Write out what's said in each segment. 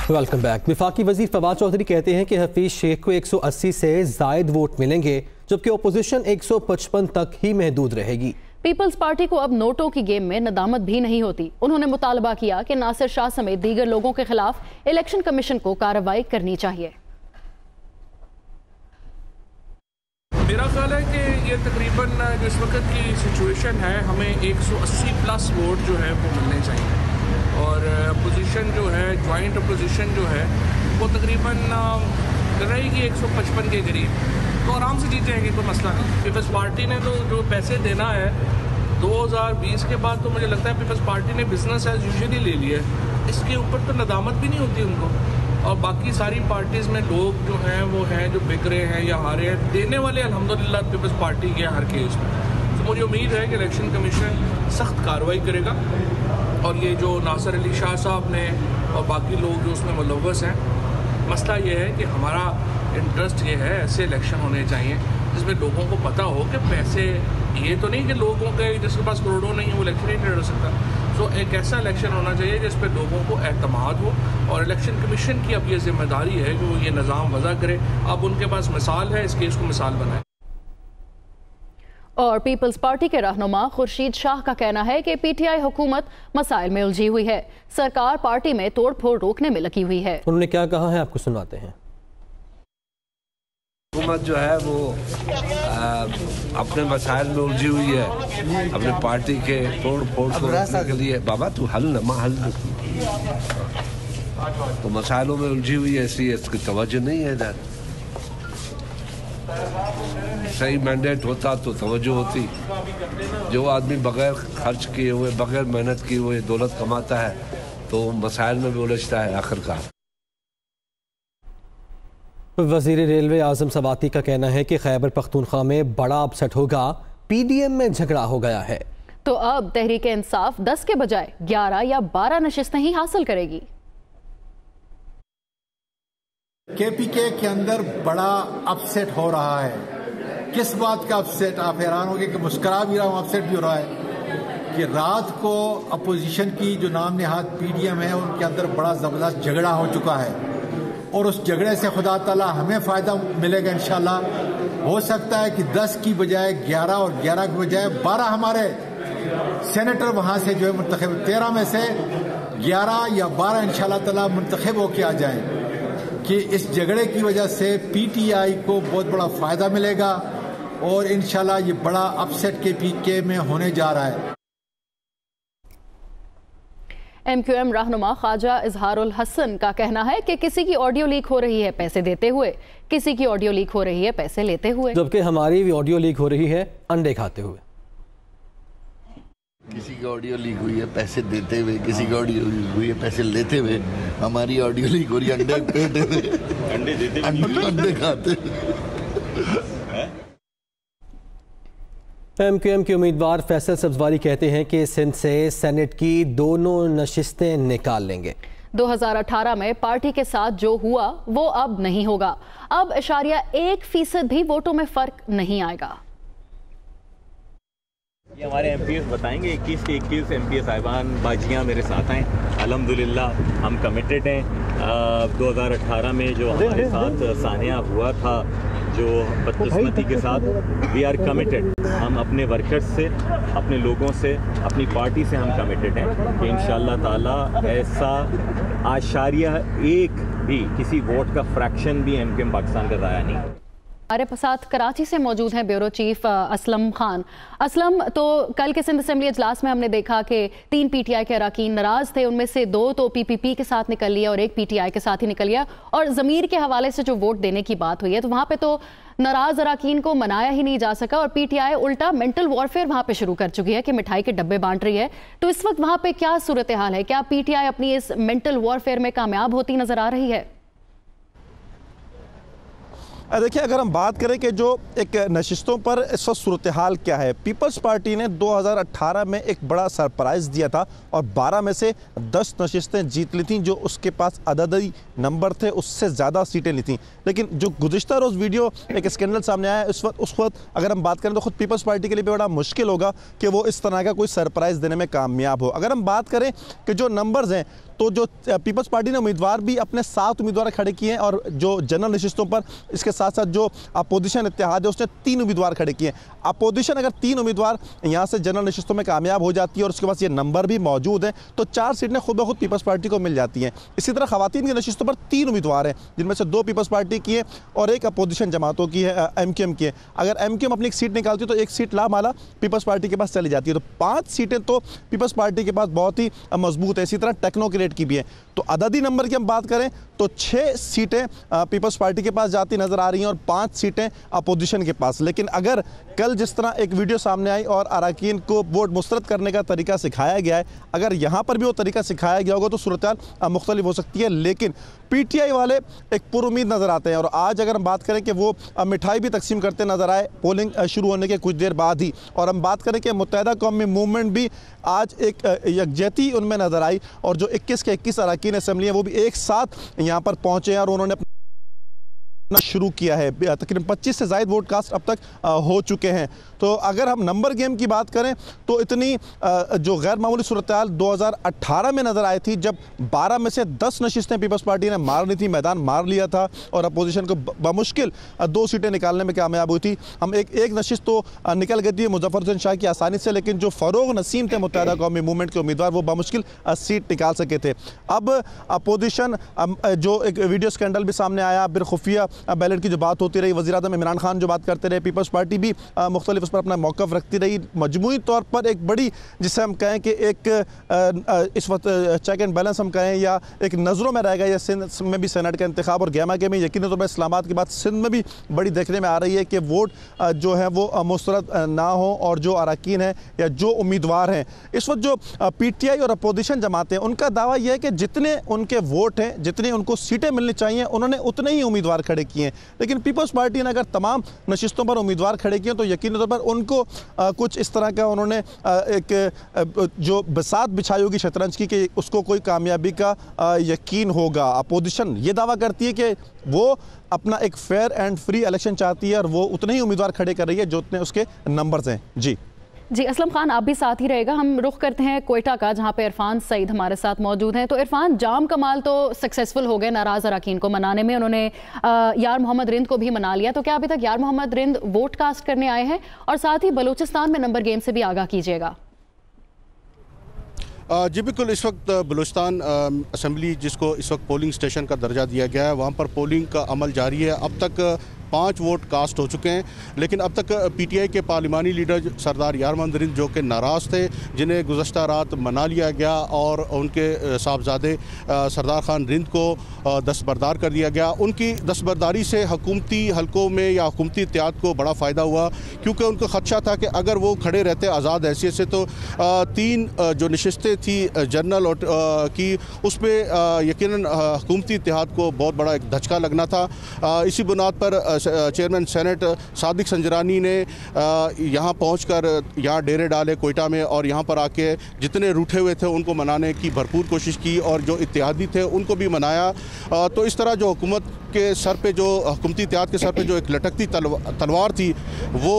Welcome back. वफाकी वजीर फवाद चौधरी कहते हैं कि हफीज शेख को 180 से जायद वोट मिलेंगे, जबकि अपोजिशन 155 तक ही महदूद रहेगी। पीपल्स पार्टी को अब नोटों की गेम में नदामत भी नहीं होती। उन्होंने मुतालबा किया कि नासिर शाह समेत दीगर लोगों के खिलाफ इलेक्शन कमीशन को कार्रवाई करनी चाहिए। मेरा ख्याल है कि ये तकरीबन जो इस वक्त की सिचुएशन है, हमें 180 प्लस वोट जो है वो मिलने चाहिए, और अपोजिशन जो है, जॉइंट अपोजिशन जो है वो तकरीबन रहेगी 155 के करीब, तो आराम से जीत जाएंगे, कोई मसला नहीं। पीपल्स पार्टी ने तो जो पैसे देना है 2020 के बाद, तो मुझे लगता है पीपल्स पार्टी ने बिजनेस एज यूजुअली ले लिया है, इसके ऊपर तो नदामत भी नहीं होती उनको। और बाकी सारी पार्टीज़ में लोग जो हैं वो हैं जो बिक रहे हैं या हारे हैं, देने वाले अल्हम्दुलिल्लाह पीपल्स पार्टी के हर केस में। तो मुझे उम्मीद है कि इलेक्शन कमीशन सख्त कार्रवाई करेगा, और ये जो नासिर अली शाह साहब ने और बाकी लोग जो उसमें मुलव्वस हैं, मसला ये है कि हमारा इंटरेस्ट ये है ऐसे इलेक्शन होने चाहिए जिसमें लोगों को पता हो कि पैसे, ये तो नहीं कि लोगों के जिसके पास करोड़ों नहीं है वो इलेक्शन ही नहीं लड़ सकता। तो एक ऐसा इलेक्शन होना चाहिए जिस पर लोगों को एतमाद हो, और इलेक्शन कमीशन की अब ये जिम्मेदारी है कि वो ये निज़ाम वज़ा करे। अब उनके पास मिसाल है, इस केस को मिसाल बनाए। और पीपल्स पार्टी के रहनुमा खुर्शीद शाह का कहना है कि पीटीआई हुकूमत मसाइल में उलझी हुई है, सरकार पार्टी में तोड़ फोड़ रोकने में लगी हुई है। उन्होंने क्या कहा है आपको सुनाते हैं। हुकूमत जो है वो अपने मसाइल में उलझी हुई है, अपने पार्टी के तोड़ फोड़ को रोकने के लिए। बाबा तू हल तो मसाइलों में उलझी हुई है, इसलिए इसकी तवज्जो नहीं है इधर। सही मैंडेट होता तो तवज्जो होती। जो आदमी बगैर खर्च किए हुए, बगैर मेहनत किए हुए दौलत कमाता है तो मसाइल में भी उलझता है आखिरकार। वज़ीर रेलवे आज़म सवाती का कहना है कि खैबर पख्तूनख्वा में बड़ा अपसेट होगा, पीडीएम में झगड़ा हो गया है। तो अब तहरीक इंसाफ 10 के बजाय 11 या 12 नशिस्तें ही हासिल करेगी। केपीके के अंदर बड़ा अपसेट हो रहा है। किस बात का अपसेट? आप हैरान होंगे कि मुस्कुरा भी रहा हूँ, अपसेट भी हो रहा है कि रात को अपोजिशन की जो नाम नेहाद पीडीएम है उनके अंदर बड़ा जबरदस्त झगड़ा हो चुका है, और उस झगड़े से खुदा ताला हमें फ़ायदा मिलेगा इंशाल्लाह। हो सकता है कि 10 की बजाय 11 और 11 की बजाय 12 हमारे सेनेटर वहाँ से जो है मुंतखब, 13 में से 11 या 12 इंशाल्लाह ताला मुंतखब होके आ जाएं, कि इस झगड़े की वजह से पीटीआई को बहुत बड़ा फ़ायदा मिलेगा, और इंशाल्लाह ये बड़ा अपसेट केपीके में होने जा रहा है। एमक्यूएम रहनुमा ख्वाजा इजहारुल हसन का कहना है कि किसी की ऑडियो लीक हो रही है पैसे देते हुए, किसी की ऑडियो लीक हो रही है पैसे लेते हुए, जबकि हमारी भी ऑडियो लीक हो रही है अंडे खाते हुए। किसी की ऑडियो लीक हुई है पैसे देते हुए, किसी की ऑडियो लीक हुई है पैसे लेते हुए। हमारी ऑडियो लीक हो रही है अंडे पेटे हुए, अंडे देते हुए, अंडे खाते हुए। एमक्यूएम के उम्मीदवार फैसल सब्जवारी कहते हैं कि सिंध से सेनेट की दोनों नशिस्तें निकाल लेंगे। 2018 में पार्टी के साथ जो हुआ वो अब नहीं होगा। अब 1% भी वोटों में फर्क नहीं आएगा। ये हमारे एमपीएस बताएंगे, 21 के 21 एमपीएस साहिबान बाजियाँ मेरे साथ हैं। अल्हम्दुलिल्लाह हम कमिटेड हैं। 2018 में जो हमारे साथ सानिया हुआ था, जो बदकिस्मती के साथ, वी आर कमिटेड। हम अपने वर्कर्स से, अपने लोगों से, अपनी पार्टी से हम कमिटेड हैं कि इंशाअल्लाह ताला ऐसा 1 भी किसी वोट का फ्रैक्शन भी एमक्यूएम पाकिस्तान का ज़ाया नहीं। हमारे साथ कराची से मौजूद हैं ब्यूरो चीफ असलम खान। असलम, तो कल के सिंध असेंबली इजलास में हमने देखा कि 3 पीटीआई के अरकान नाराज थे, उनमें से 2 तो पीपीपी के साथ निकल लिया और 1 पीटीआई के साथ ही निकल गया, और ज़मीर के हवाले से जो वोट देने की बात हुई है तो वहाँ पे तो नाराज अरकान को मनाया ही नहीं जा सका, और पीटीआई उल्टा मेंटल वॉरफेयर वहाँ पे शुरू कर चुकी है कि मिठाई के डब्बे बांट रही है। तो इस वक्त वहाँ पे क्या सूरत हाल है? क्या पीटीआई अपनी इस मेंटल वॉरफेयर में कामयाब होती नजर आ रही है? देखिए, अगर हम बात करें कि जो एक नशिस्तों पर इस वक्त सूरत हाल क्या है, पीपल्स पार्टी ने 2018 में एक बड़ा सरप्राइज़ दिया था और 12 में से 10 नशिस्तें जीत ली थी, जो उसके पास अददी नंबर थे उससे ज़्यादा सीटें ली थी। लेकिन जो गुज़िश्ता रोज़ वीडियो एक स्कैंडल सामने आया उस वक्त अगर हम बात करें तो ख़ुद पीपल्स पार्टी के लिए भी बड़ा मुश्किल होगा कि वो इस तरह का कोई सरप्राइज़ देने में कामयाब हो। अगर हम बात करें कि जो नंबर्स हैं तो जो पीपल्स पार्टी ने उम्मीदवार भी अपने 7 उम्मीदवार खड़े किए हैं और जो जनरल नशिस्तों पर इसके साथ साथ जो अपोजिशन इत्तेहाद है उसने 3 उम्मीदवार खड़े किए हैं। अपोजिशन अगर 3 उम्मीदवार यहाँ से जनरल नशिस्तों में कामयाब हो जाती है और उसके पास ये नंबर भी मौजूद है तो 4 सीटें खुद ब खुद पीपल्स पार्टी को मिल जाती हैं। इसी तरह खवातीन की नशिस्तों पर 3 उम्मीदवार हैं, जिनमें से 2 पीपल्स पार्टी की है और 1 अपोजिशन जमातों की है, MQM की है। अगर MQM अपनी एक सीट निकालती है तो 1 सीट लामाला पीपल्स पार्टी के पास चली जाती है, तो 5 सीटें तो पीपल्स पार्टी के पास बहुत ही मजबूत है। इसी तरह टेक्नोक्रेट की भी है। तो अददी नंबर की हम बात करें तो 6 सीटें पीपल्स पार्टी के पास जाती नजर आ रही हैं और 5 सीटें अपोजिशन के पास। लेकिन अगर कल जिस तरह एक वीडियो सामने आई और अरकान को वोट मुस्तरद करने का तरीका सिखाया गया है, अगर यहाँ पर भी वो तरीका सिखाया गया होगा तो सूरत मुख्तलिफ हो सकती है। लेकिन PTI वाले एक पुरुमीद नजर आते हैं और आज अगर हम बात करें कि वो मिठाई भी तकसीम करते नजर आए पोलिंग शुरू होने के कुछ देर बाद ही, और हम बात करें कि मुत्तहिदा कौमी मूवमेंट भी आज एक यकजहती उनमें नजर आई और जो 21 के 21 अरकान असम्बली हैं वो भी एक साथ यहाँ पर पहुँचे हैं और उन्होंने शुरू किया है। तकरीबन 25 से ज़ायद वोट कास्ट अब तक हो चुके हैं। तो अगर हम नंबर गेम की बात करें तो इतनी जो गैर मामूली सूरत-ए-हाल 2018 में नज़र आई थी, जब 12 में से 10 नशिस्तें पीपल्स पार्टी ने मार ली थी, मैदान मार लिया था और अपोजिशन को बमुश्किल 2 सीटें निकालने में कामयाब हुई थी। हम एक नशिस्त तो निकल गई थी मुज़फ़्फ़र हुसैन शाह की आसानी से, लेकिन जो फ़रोग़ नसीम थे मुत्तहिदा कौमी मूवमेंट के उम्मीदवार वो बमुश्किल सीट निकाल सके थे। अब अपोजिशन जो एक वीडियो स्कैंडल भी सामने आया, फिर खुफिया बैलेट की जो बात होती रही, वज़ीर-ए-आज़म इमरान खान जो बात करते रहे, पीपल्स पार्टी भी मुख्तलिफ उस पर अपना मौक़िफ़ रखती रही। मजमूई तौर पर एक बड़ी, जिसे हम कहें कि एक इस वक्त चेक एंड बैलेंस हम कहें या एक नज़रों में रह गया, या सिंध में भी सेनेट का इंतखाब और गैमा के में यकीनी तौर पर इस्लामाबाद के बाद सिंध में भी बड़ी देखने में आ रही है कि वोट जो है वो मुस्तरद ना हो और जो अरकान हैं या जो उम्मीदवार हैं, इस वक्त जो PTI और अपोजिशन जमातें, उनका दावा यह है कि जितने उनके वोट हैं, जितनी उनको सीटें मिलनी चाहिए, उन्होंने उतने ही उम्मीदवार खड़े किए हैं। लेकिन पीपल्स पार्टी ने अगर तमाम नशिस्तों पर उम्मीदवार खड़े किए तो यकीनी तौर पर उनको कुछ इस तरह का उन्होंने एक जो बसात बिछाई होगी शतरंज की कि उसको कोई कामयाबी का यकीन होगा। अपोजिशन ये दावा करती है कि वो अपना एक फेयर एंड फ्री इलेक्शन चाहती है और वो उतने ही उम्मीदवार खड़े कर रही है जो उतने उसके नंबर्स हैं। जी असलम खान, आप भी साथ ही रहेगा। हम रुख करते हैं कोयटा का, जहां पे इरफान सईद हमारे साथ मौजूद हैं। तो इरफान, जाम कमाल तो सक्सेसफुल हो गए नाराज अरकान को मनाने में, उन्होंने यार मोहम्मद रिंद को भी मना लिया। तो क्या अभी तक यार मोहम्मद रिंद वोट कास्ट करने आए हैं? और साथ ही बलूचिस्तान में नंबर गेम से भी आगाह कीजिएगा। जी बिल्कुल, इस वक्त बलूचिस्तान असम्बली जिसको इस वक्त पोलिंग स्टेशन का दर्जा दिया गया है, वहाँ पर पोलिंग का अमल जारी है। अब तक 5 वोट कास्ट हो चुके हैं, लेकिन अब तक PTI के पार्लिमानी लीडर सरदार यार मोहम्मद रिंद जो कि नाराज़ थे, जिन्हें गुज़श्ता रात मना लिया गया और उनके साहबजादे सरदार खान रिंद को दस्तबरदार कर दिया गया, उनकी दस्तबरदारी से हुकूमती हलकों में या हुकूमती इत्तेहाद को बड़ा फ़ायदा हुआ, क्योंकि उनको ख़दशा था कि अगर वो खड़े रहते आज़ाद हैसियत से तो 3 जो नशिस्तें थी जनरल की, उस पर यकीनन हुकूमती इत्तेहाद को बहुत बड़ा एक धचका लगना था। इसी बुनियाद पर चेयरमैन सेनेट सादिक संजरानी ने यहाँ पहुँचकर यहाँ डेरे डाले कोयटा में और यहाँ पर आके जितने रूठे हुए थे उनको मनाने की भरपूर कोशिश की और जो इत्तेहादी थे उनको भी मनाया। तो इस तरह जो हुकूमत के सर पे, जो हुकूमती इत्तेहाद के सर पे जो एक लटकती तलवार थी वो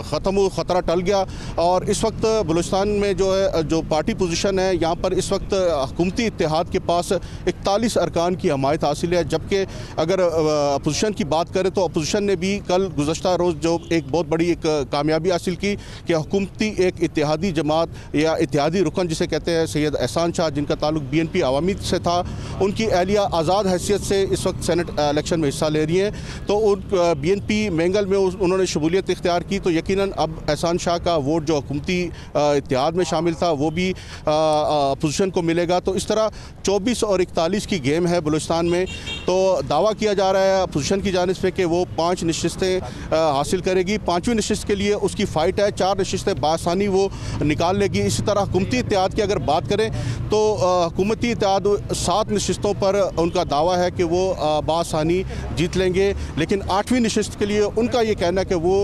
ख़त्म, ख़तरा टल गया। और इस वक्त बलूचिस्तान में जो है जो पार्टी पोजीशन है, यहाँ पर इस वक्त हुकूमती इत्तेहाद के पास 41 अरकान की हमायत हासिल है, जबकि अगर अपोजिशन की बात करें तो अपोजिशन ने भी कल गुज़श्ता रोज़ जो एक बहुत बड़ी एक कामयाबी हासिल की कि हुकूमती एक इत्तेहादी जमात या इत्तेहादी रुकन जिसे कहते हैं सैयद एहसान शाह, जिनका ताल्लुक BNP अवामी से था, उनकी एहलिया आज़ाद हैसियत से इस वक्त सेनेट इलेक्शन में हिस्सा ले रही हैं। तो उन BNP मैंगल में उन्होंने शमूलियत इख्तियार की, तो यकीनन अब एहसान शाह का वोट जो हुकूमती इत्तेहाद में शामिल था वो भी अपोजिशन को मिलेगा। तो इस तरह 24 और 41 की गेम है बलूचिस्तान में। तो दावा किया जा रहा है अपोजिशन की जानिब से कि वो 5 नशिस्तें हासिल करेगी। 5वीं नशिस्त के लिए उसकी फ़ाइट है, 4 नशिस्तें बासानी वो निकाल लेगी। इसी तरह हुकूमती इत्तेहाद की अगर बात करें तो हुकूमती इत्तेहाद 7 नशिस्तों पर उनका दावा है कि वो बासानी जीत लेंगे, लेकिन 8वीं नशिस्त के लिए उनका ये कहना है कि वो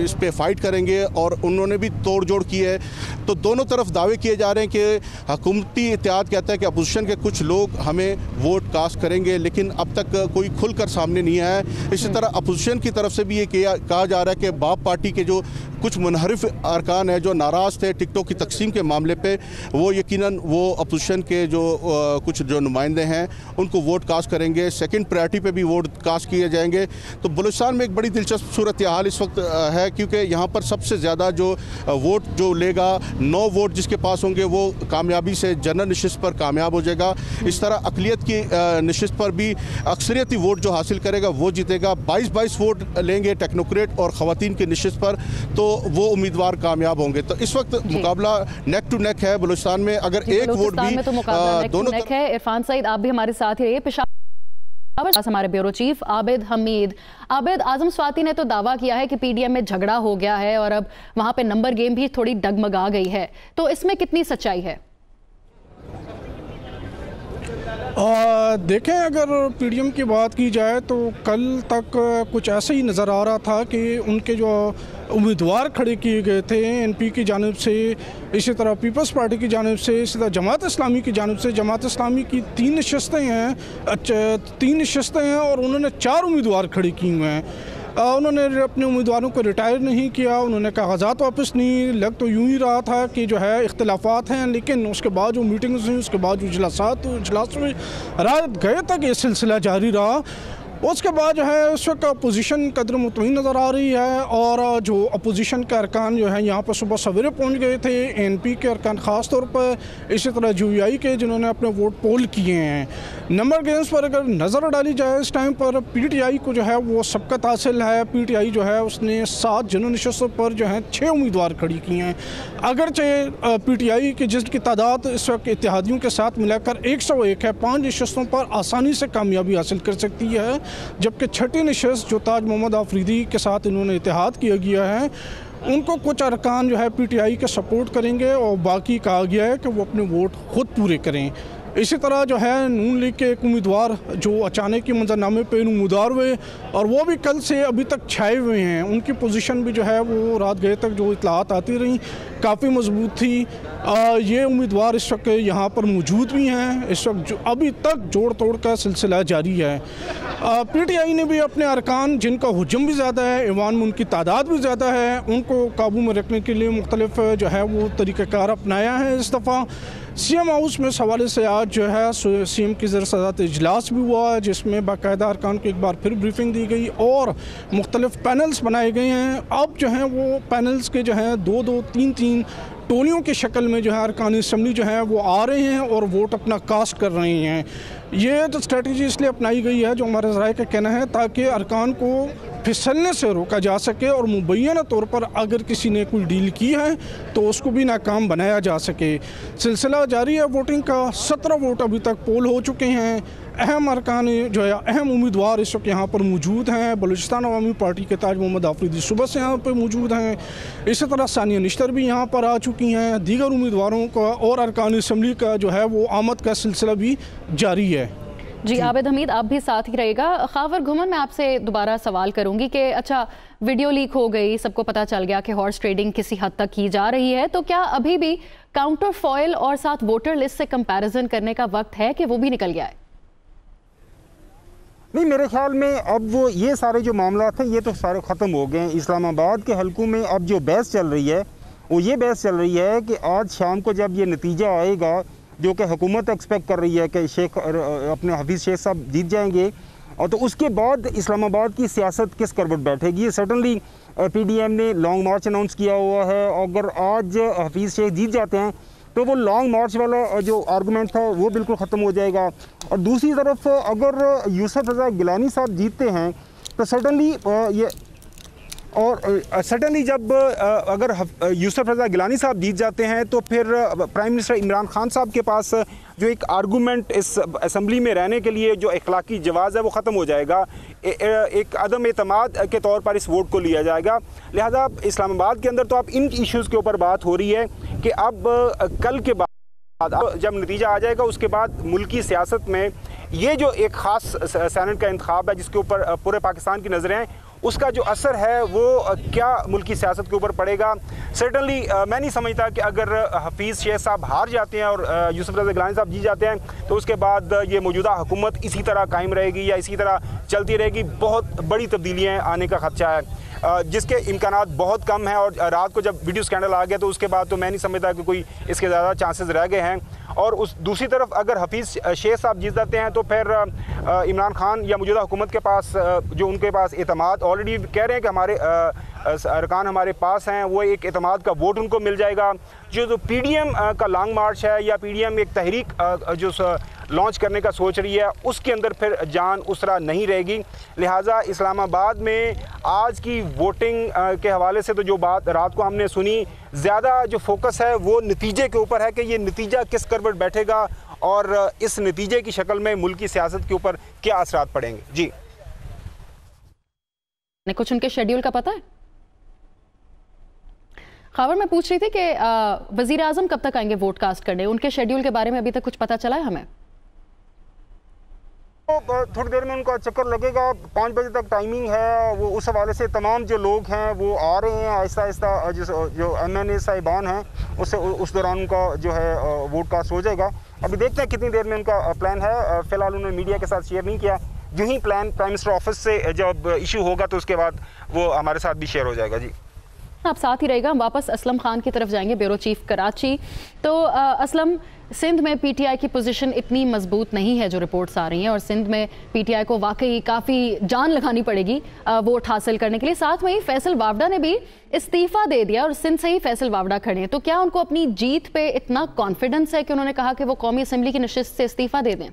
इस पे फ़ाइट करेंगे और उन्होंने भी तोड़ जोड़ की है। तो दोनों तरफ दावे किए जा रहे हैं कि हुकूमती इत्तेहाद कहता है कि अपोजिशन के कुछ लोग हमें वोट कास्ट करेंगे, लेकिन अब तक कोई खुलकर सामने नहीं आया है। इसी तरह अपोजिशन की तरफ से भी ये कहा जा रहा है कि बाप पार्टी के जो कुछ मुनहरिफ अरकान है जो नाराज़ थे टिकटों की तकसीम के मामले पे, वो यकीनन वो अपोजिशन के जो कुछ जो नुमाइंदे हैं उनको वोट कास्ट करेंगे। सेकंड प्रायोरिटी पे भी वोट कास्ट किए जाएंगे। तो बलूचिस्तान में एक बड़ी दिलचस्प सूरत हाल इस वक्त है, क्योंकि यहाँ पर सबसे ज़्यादा जो वोट जो लेगा 9 वोट जिसके पास होंगे वो कामयाबी से जनरल नशिस्त पर कामयाब हो जाएगा। इस तरह अकलियत की नशिस्त पर भी अक्सरियती वोट जो हासिल करेगा वो जीतेगा। 22 वोट लेंगे टेक्नोक्रेट और ख़वातीन की नशिस्त पर, तो वो उम्मीदवार कामयाब होंगे। तो इस वक्त मुकाबला नेक टू नेक है बलूचिस्तान में। अगर एक वोट भी दोनों है। इरफान सईद, आप भी हमारे साथ ही रहिए। पेशावर हमारे ब्यूरो चीफ आबिद हमीद। आबिद, आजम स्वाति ने तो दावा किया है कि पीडीएम में झगड़ा हो गया है और अब वहां पे नंबर गेम भी थोड़ी डगमगा गई है, तो इसमें कितनी सच्चाई है? देखें, अगर पीडीएम की बात की जाए तो कल तक कुछ ऐसा ही नज़र आ रहा था कि उनके जो उम्मीदवार खड़े किए गए थे एनपी की जानिब से, इसी तरह पीपल्स पार्टी की जानिब से, इसी तरह जमात इस्लामी की जानिब से। जमात इस्लामी की 3 नशस्तें हैं और उन्होंने 4 उम्मीदवार खड़े किए हुए हैं। उन्होंने अपने उम्मीदवारों को रिटायर नहीं किया, उन्होंने कागजात वापस नहीं। लग तो यूँ ही रहा था कि जो है इख्तिलाफात हैं, लेकिन उसके बाद जो मीटिंग्स हुई, उसके बाद जो इजलास में रात गए तक ये सिलसिला जारी रहा। उसके बाद जो है उस वक्त अपोजिशन कदर मुतमईन नज़र आ रही है और जो अपोजिशन के अरकान जो है यहाँ पर सुबह सवेरे पहुँच गए थे। एनपी के अरकान ख़ास तौर पर, इसी तरह यूआई के जिन्होंने अपने वोट पोल किए हैं। नंबर गेम्स पर अगर नज़र डाली जाए इस टाइम पर पीटीआई को जो है वो सबकत हासिल है। पीटीआई जो है उसने 7 जनरल नशस्तों पर जो है 6 उम्मीदवार खड़ी किए हैं। अगरचे पीटीआई की जिसकी तादाद इस वक्त इत्तेहादियों के साथ मिलाकर 101 है, 5 नशस्तों पर आसानी से कामयाबी हासिल कर सकती है, जबकि 6ठी नशस्त जो ताज मोहम्मद आफरीदी के साथ इन्होंने इत्तेहाद किया गया है, उनको कुछ अरकान जो है पीटीआई के सपोर्ट करेंगे और बाकी कहा गया है कि वो अपने वोट खुद पूरे करें। इसी तरह जो है नून लीग के एक उम्मीदवार जो अचानक ही मंजरनामे पे उम्मीदवार हुए और वो भी कल से अभी तक छाए हुए हैं, उनकी पोजीशन भी जो है वो रात गए तक जो इतलात आती रही काफ़ी मजबूत थी। ये उम्मीदवार इस वक्त यहाँ पर मौजूद भी हैं। इस वक्त अभी तक जोड़ तोड़ का सिलसिला जारी है। पीटीआई ने भी अपने अरकान जिनका हुजम भी ज़्यादा है, ईवान में उनकी तादाद भी ज़्यादा है, उनको काबू में रखने के लिए मुख्तलिफ जो है वो तरीक़ाकार अपनाया है। इस दफ़ा सीएम हाउस में इस हवाले से आज जो है सीएम की ज़र-ए-सदारत इजलास भी हुआ, जिसमें बाकायदा अरकान को एक बार फिर ब्रीफिंग दी गई और मुख्तलिफ पैनल्स बनाए गए हैं। अब जो हैं वो पैनल्स के जो हैं 2-2, 3-3 टोलियों की शक्ल में जो है अरकान असम्बली जो है वो आ रहे हैं और वोट अपना कास्ट कर रहे हैं। ये तो स्ट्रेटजी इसलिए अपनाई गई है, जो हमारे ज़राए का कहना है, ताकि अरकान को फिसलने से रोका जा सके और मुबैना तौर पर अगर किसी ने कोई डील की है तो उसको भी नाकाम बनाया जा सके। सिलसिला जारी है वोटिंग का। 17 वोट अभी तक पोल हो चुके हैं। अहम अरकान जो है, अहम उम्मीदवार इस वक्त यहाँ पर मौजूद हैं। बलूचिस्तान अवामी पार्टी के ताज मोहम्मद आफरीदी सुबह से यहाँ पर मौजूद हैं। इसी तरह सानिया निश्तर भी यहाँ पर आ चुकी हैं। दीगर उम्मीदवारों का और अरकान असम्बली का जो है वो आमद का सिलसिला भी जारी है। जी आबिद हमीद, आप भी साथ ही रहेगा। खावर घुमन, मैं आपसे दोबारा सवाल करूंगी कि अच्छा वीडियो लीक हो गई, सबको पता चल गया कि हॉर्स ट्रेडिंग किसी हद तक की जा रही है, तो क्या अभी भी काउंटर फॉइल और साथ वोटर लिस्ट से कंपैरिजन करने का वक्त है कि वो भी निकल गया है? नहीं, मेरे ख्याल में अब वो ये सारे जो मामला थे ये तो सारे ख़त्म हो गए हैं। इस्लामाबाद के हलकों में अब जो बहस चल रही है वो ये बहस चल रही है कि आज शाम को जब ये नतीजा आएगा जो कि हुकूमत एक्सपेक्ट कर रही है कि शेख अपने हफीज़ शेख साहब जीत जाएंगे, और तो उसके बाद इस्लामाबाद की सियासत किस करवट बैठेगी। सर्टनली पीडीएम ने लॉन्ग मार्च अनाउंस किया हुआ है। अगर आज हफीज़ शेख जीत जाते हैं तो वो लॉन्ग मार्च वाला जो आर्गूमेंट था वो बिल्कुल ख़त्म हो जाएगा। और दूसरी तरफ अगर यूसुफ रज़ा गिलानी साहब जीतते हैं तो सर्टनली जब अगर यूसुफ रज़ा गिलानी साहब जीत जाते हैं तो फिर प्राइम मिनिस्टर इमरान खान साहब के पास जो एक आर्गूमेंट इस असम्बली में रहने के लिए जो अखलाकी जवाज़ है वो ख़त्म हो जाएगा। एक अदम एतमाद के तौर पर इस वोट को लिया जाएगा। लिहाजा इस्लामाबाद के अंदर तो अब इन इश्यूज़ के ऊपर बात हो रही है कि अब कल के बाद जब नतीजा आ जाएगा उसके बाद मुल्की सियासत में ये जो एक ख़ास सेनेट का इंतखाब है जिसके ऊपर पूरे पाकिस्तान की नज़रें हैं, उसका जो असर है वो क्या मुल्की सियासत के ऊपर पड़ेगा। सर्टनली मैं नहीं समझता कि अगर हफीज़ शेख साहब हार जाते हैं और यूसुफ रज़ा गिलानी साहब जीत जाते हैं तो उसके बाद ये मौजूदा हुकूमत इसी तरह कायम रहेगी या इसी तरह चलती रहेगी। बहुत बड़ी तब्दीलियाँ आने का खदशा है। जिसके इम्कानात बहुत कम हैं। और रात को जब वीडियो स्कैंडल आ गया तो उसके बाद तो मैं नहीं समझता कि कोई इसके ज़्यादा चांसेस रह गए हैं। और उस दूसरी तरफ अगर हफीज़ शेख साहब जीत जाते हैं तो फिर इमरान खान या मौजूदा हुकूमत के पास जो उनके पास एतमाद ऑलरेडी कह रहे हैं कि हमारे अरकान हमारे पास हैं, वो एक एतमाद का वोट उनको मिल जाएगा। जो पीडीएम का लॉन्ग मार्च है या पीडीएम एक तहरीक जो लॉन्च करने का सोच रही है उसके अंदर फिर जान उसरा नहीं रहेगी। लिहाजा इस्लामाबाद में आज की वोटिंग के हवाले से तो जो बात रात को हमने सुनी, ज़्यादा जो फोकस है वो नतीजे के ऊपर है कि ये नतीजा किस करवट बैठेगा और इस नतीजे की शक्ल में मुल्की सियासत के ऊपर क्या असरात पड़ेंगे। जी, कुछ उनके शेड्यूल का पता है? खबर मैं पूछ रही थी कि वजीर आजम कब तक आएंगे वोट कास्ट करने, उनके शेड्यूल के बारे में अभी तक कुछ पता चला है हमें? तो थोड़ी देर में उनका चक्कर लगेगा, 5 बजे तक टाइमिंग है। वो उस हवाले से तमाम जो लोग हैं वो आ रहे हैं आहिस्ता आहिस्ता। जो MNA साहिबान हैं उससे उस दौरान उनका जो है वोट कास्ट हो जाएगा। अभी देखते हैं कितनी देर में उनका प्लान है। फ़िलहाल उन्होंने मीडिया के साथ शेयर नहीं किया। जो ही प्लान प्राइम मिनिस्टर ऑफिस से जब इशू होगा तो उसके बाद वो हमारे साथ भी शेयर हो जाएगा। जी, आप साथ ही रहेगा। हम वापस असलम खान की तरफ जाएंगे, ब्यूरो चीफ कराची। तो असलम, सिंध में पीटीआई की पोजीशन इतनी मजबूत नहीं है जो रिपोर्ट्स आ रही हैं, और सिंध में पीटीआई को वाकई काफ़ी जान लगानी पड़ेगी वोट हासिल करने के लिए। साथ में ही फैसल वावडा ने भी इस्तीफा दे दिया और सिंध से ही फैसल वावडा खड़े हैं। तो क्या उनको अपनी जीत पे इतना कॉन्फिडेंस है कि उन्होंने कहा कि वो कौमी असम्बली की नशिस्त से इस्तीफा दे दें?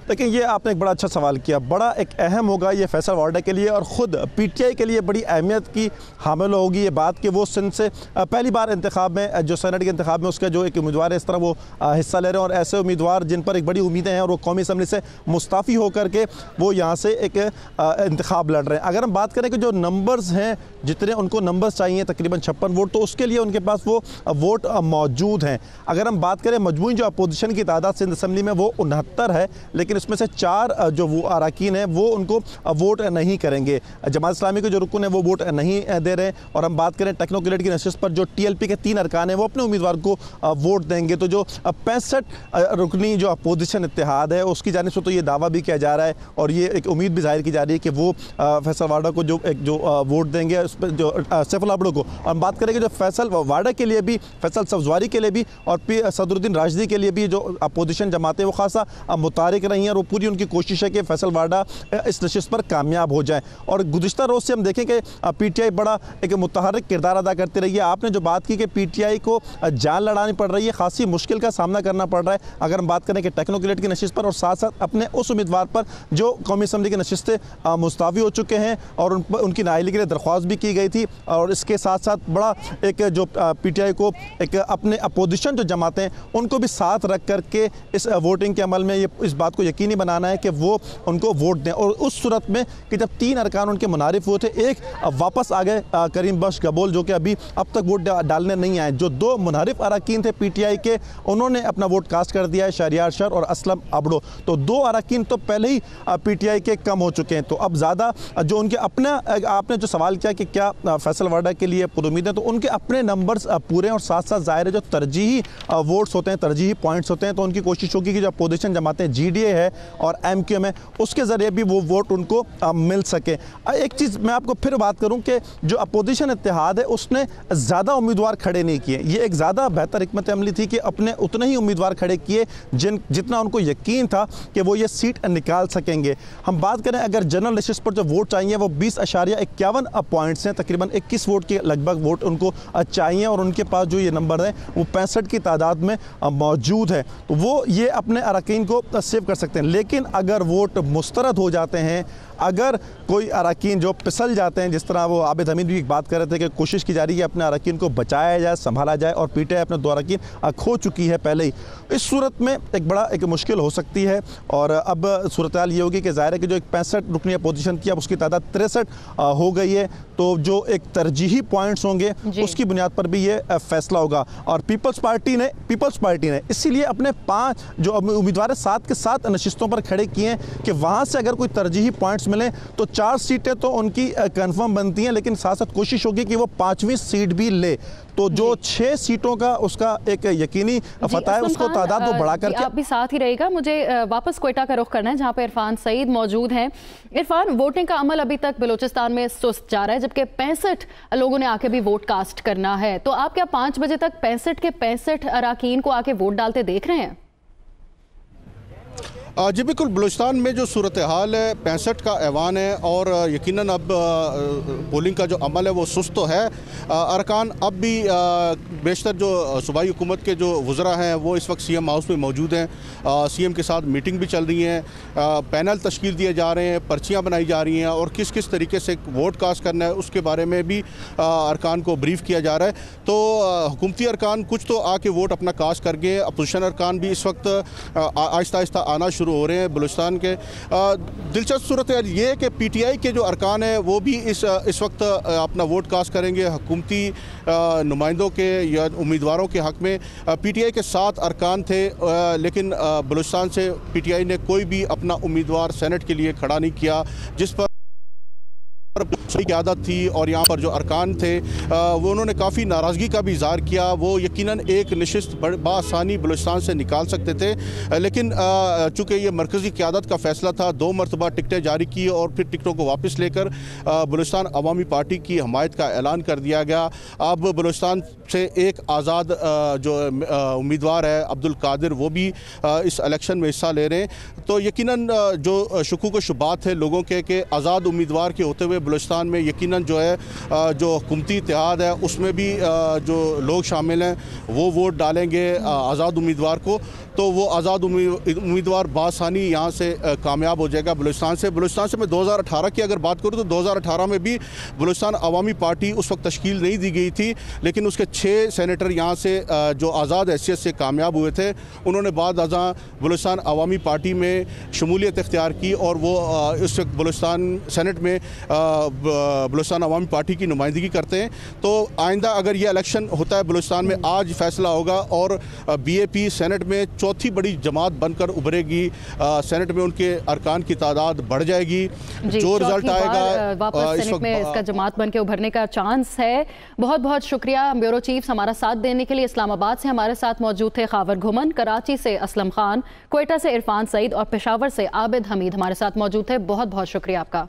लेकिन ये आपने एक बड़ा अच्छा सवाल किया। बड़ा एक अहम होगा ये फैसल वावडा के लिए और ख़ुद पीटीआई के लिए बड़ी अहमियत की हामिल होगी ये बात कि वो सिंध से पहली बार इंतखाब में, जो सेनेट के इंतखाब में उसका जो एक उम्मीदवार है इस तरह वो हिस्सा ले रहे हैं। और ऐसे उम्मीदवार जिन पर एक बड़ी उम्मीदें हैं और वो कौमी असम्बली से मुस्ताफ़ी होकर के वो यहाँ से एक इंतखाब लड़ रहे हैं। अगर हम बात करें कि जो नंबर्स हैं, जितने उनको नंबर्स चाहिए तकरीबन 56 वोट, तो उसके लिए उनके पास वो वोट मौजूद हैं। अगर हम बात करें मजमूई जो अपोजिशन की तादाद सिंध असम्बली में वो 69 है, लेकिन इसमें से 4 जो वो अरकान हैं वो उनको वोट नहीं करेंगे। जमात इस्लामी के जो रुकन है वो वोट नहीं दे रहे हैं। और हम बात करें टेक्नोक्रेट की नशिस्त पर जो TLP के 3 अरकान हैं वो अपने उम्मीदवार को वोट देंगे। तो जो 65 रुकनी जो अपोजिशन इत्तेहाद है उसकी जानिब से तो ये दावा भी किया जा रहा है और ये एक उम्मीद भी जाहिर की जा रही है कि वो फैसल वाडा को जो वोट देंगे उस पर जो सैफुल आबड़ो को। और हम बात करेंगे जो फैसल वाडा के लिए भी, फैसल सब्जवारी के लिए भी और सदरुद्दीन राशिदी के लिए भी जो अपोजिशन जमातें वो खासा मुतारिक रही हैं और वो पूरी उनकी कोशिश है कि फैसल वाडा इस नशिस्त पर कामयाब हो जाए। और गुज़िश्ता रोज़ से हम देखें कि पीटीआई बड़ा एक मुतहर्रिक किरदार अदा करती रही है। आपने जो बात की कि पीटीआई को जान लड़ानी पड़ रही है, खासी मुश्किल का सामना करना पड़ रहा है। अगर हम बात करें कि टेक्नोक्रेट की नशिस्त पर और साथ साथ अपने उस उम्मीदवार पर जो कौमी असम्बली की नशिस्तें मुस्तावी हो चुके हैं और उनकी नाअहली के लिए दरख्वास्त भी की गई थी। और इसके साथ साथ बड़ा एक जो पीटीआई को एक अपने अपोजिशन जो जमातें हैं उनको भी साथ रख करके इस वोटिंग के अमल में ये इस बात को यकीनी बनाना है कि वो उनको वोट दें। और उस सूरत में कि जब 3 अरकान उनके मुनारिफ हुए थे, एक वापस आ गए करीम बख्श गबोल जो कि अभी अब तक वोट डालने नहीं आए। जो 2 मुनारिफ अरकान थे पीटीआई के, उन्होंने अपना वोट कास्ट कर दिया है, शहरियार शर और असलम आबड़ो। तो 2 अरकान तो पहले ही पीटीआई के कम हो चुके हैं। तो अब ज़्यादा जो उनके अपना, आपने जो सवाल किया कि क्या फैसल वाडा के लिए पुरुमीद है, तो उनके अपने नंबर्स पूरे हैं और साथ साथ ज़ाहिर है जो तरजीही वोट्स होते हैं, तरजीही पॉइंट्स होते हैं, तो उनकी कोशिश होगी कि जो अपोजिशन जमातें GDA है और MQM है उसके ज़रिए भी वो वोट उनको मिल सके। एक चीज़ मैं आपको फिर बात करूं कि जो अपोजिशन इत्तेहाद है उसने ज़्यादा उम्मीदवार खड़े नहीं किए। ये एक ज़्यादा बेहतर हिकमत अमली थी कि अपने उतने ही उम्मीदवार खड़े किए जितना उनको यकीन था कि वो ये सीट निकाल सकेंगे। हम बात करें अगर जनरल लिस्ट पर जो वोट चाहिए वो 20.51 पॉइंट्स हैं, तकरीबन 21 वोट के लगभग वोट उनको चाहिए और उनके पास जो ये नंबर है वो 65 की तादाद में मौजूद है। तो वो ये अपने अरकान को सेव कर सकते हैं। लेकिन अगर वोट मुस्तरद हो जाते हैं, अगर कोई अरकान जो फिसल जाते हैं, जिस तरह वो आबिद हमीद भी बात कर रहे थे कि कोशिश की जा रही है अपने अरकान को बचाया जाए, संभाला जाए और पीटीआई अपने 2 अरकान खो चुकी है पहले ही, इस सूरत में एक बड़ा एक मुश्किल हो सकती है। और अब सूरत हाल ये होगी कि ज़ाहिर है कि जो एक 65 रुकनी अपोजिशन थी अब उसकी तादाद 63 हो गई है। तो जो एक तरजीही पॉइंट्स होंगे उसकी बुनियाद पर भी ये फैसला होगा। और पीपल्स पार्टी ने इसीलिए अपने 5 जो उम्मीदवार 7 के 7 नशिस्तों पर खड़े किए हैं कि वहाँ से अगर कोई तरजीही पॉइंट्स मिले तो 4 सीटें तो उनकी कंफर्म बनती हैं, लेकिन साथ साथ कोशिश होगी कि वो 5वीं सीट भी ले। तो जो 6 सीटों का उसका एक यकीनी फतह है, उसको तादाद वो बढ़ा करके। आप भी साथ ही रहेगा। मुझे वापस क्वेटा का रुख करना है जहां पे इरफान सईद मौजूद हैं। इरफान, वोटिंग का अमल अभी तक बलूचिस्तान में सुस्त जा रहा है, जबकि 65 लोगों ने आके भी वोट कास्ट करना है। तो आप क्या 5 बजे तक 65 के 65 अराकीन को आके वोट डालते देख रहे हैं? जी बिल्कुल, बलूचिस्तान में जो सूरत हाल है 65 का ऐवान है और यकीनन अब पोलिंग का जो अमल है वो सुस्त तो है। अरकान अब भी बेशतर जो सूबाई हुकूमत के जो वज़रा हैं वो इस वक्त CM हाउस में मौजूद हैं। CM के साथ मीटिंग भी चल रही है, पैनल तश्कील दिए जा रहे हैं, पर्चियाँ बनाई जा रही हैं और किस किस तरीके से वोट कास्ट करना है उसके बारे में भी अरकान को ब्रीफ किया जा रहा है। तो हुकूमती अरकान कुछ तो आके वोट अपना कास्ट कर गए, अपोजिशन अरकान भी इस वक्त आहिस्ता आहिस्ता आना शुरू हो रहे हैं बलूचिस्तान के। दिलचस्प सूरत ये है कि PTI के जो अरकान है वो भी इस वक्त अपना वोट कास्ट करेंगे। हुकूमती नुमाइंदों के या उम्मीदवारों के हक़ में PTI के 7 अरकान थे, लेकिन बलूचिस्तान से PTI ने कोई भी अपना उम्मीदवार सेनेट के लिए खड़ा नहीं किया, जिस पर की आदत थी। और यहाँ पर जो अरकान थे वो उन्होंने काफ़ी नाराज़गी का भी इज़हार किया। वो यकीनन एक नशिस्त बआसानी बलूचिस्तान से निकाल सकते थे, लेकिन चूँकि ये मरकज़ी क़यादत का फ़ैसला था, 2 मरतबा टिकटें जारी की और फिर टिकटों को वापस लेकर बलूचिस्तान अवामी पार्टी की हमायत का ऐलान कर दिया गया। अब बलूचिस्तान से एक आज़ाद जो उम्मीदवार है अब्दुल कादिर, वो भी इस इलेक्शन में हिस्सा ले रहे हैं। तो यकीनन जो शुकूक व शुबात है लोगों के आज़ाद उम्मीदवार के होते हुए बलूचिस्तान में यकीनन जो है जो हुकूमती इत्तेहाद है उसमें भी जो लोग शामिल हैं वो वोट डालेंगे आज़ाद उम्मीदवार को। तो वो आज़ाद उम्मीदवार बासानी यहाँ से कामयाब हो जाएगा बलूचिस्तान से। मैं 2018 की अगर बात करूँ तो 2018 में भी बलूचिस्तान अवामी पार्टी उस वक्त तश्कील नहीं दी गई थी, लेकिन उसके 6 सेनेटर यहाँ से जो आज़ाद हैसियत से कामयाब हुए थे, उन्होंने बाद अज़ां बलूचिस्तान अवामी पार्टी में शमूलियत इख्तियार की और वो इस वक्त बलूचिस्तान सेनेट में बलूचिस्तान अवामी पार्टी की नुमाइंदगी करते हैं। तो आइंदा अगर ये इलेक्शन होता है बलूचिस्तान में, आज फैसला होगा और BAP सेनेट में चौथी बड़ी जमात बनकर उभरेगी। सेनेट में उनके अरकान की तादाद बढ़ जाएगी। जो रिजल्ट आएगा वापस सेनेट में इसका जमात बन के उभरने का चांस है। बहुत बहुत शुक्रिया ब्यूरो चीफ हमारा साथ देने के लिए। इस्लामाबाद से हमारे साथ मौजूद थे खावर घुमन, कराची से असलम खान, क्वेटा से इरफान सईद और पेशावर से आबिद हमीद हमारे साथ मौजूद थे। बहुत बहुत शुक्रिया आपका।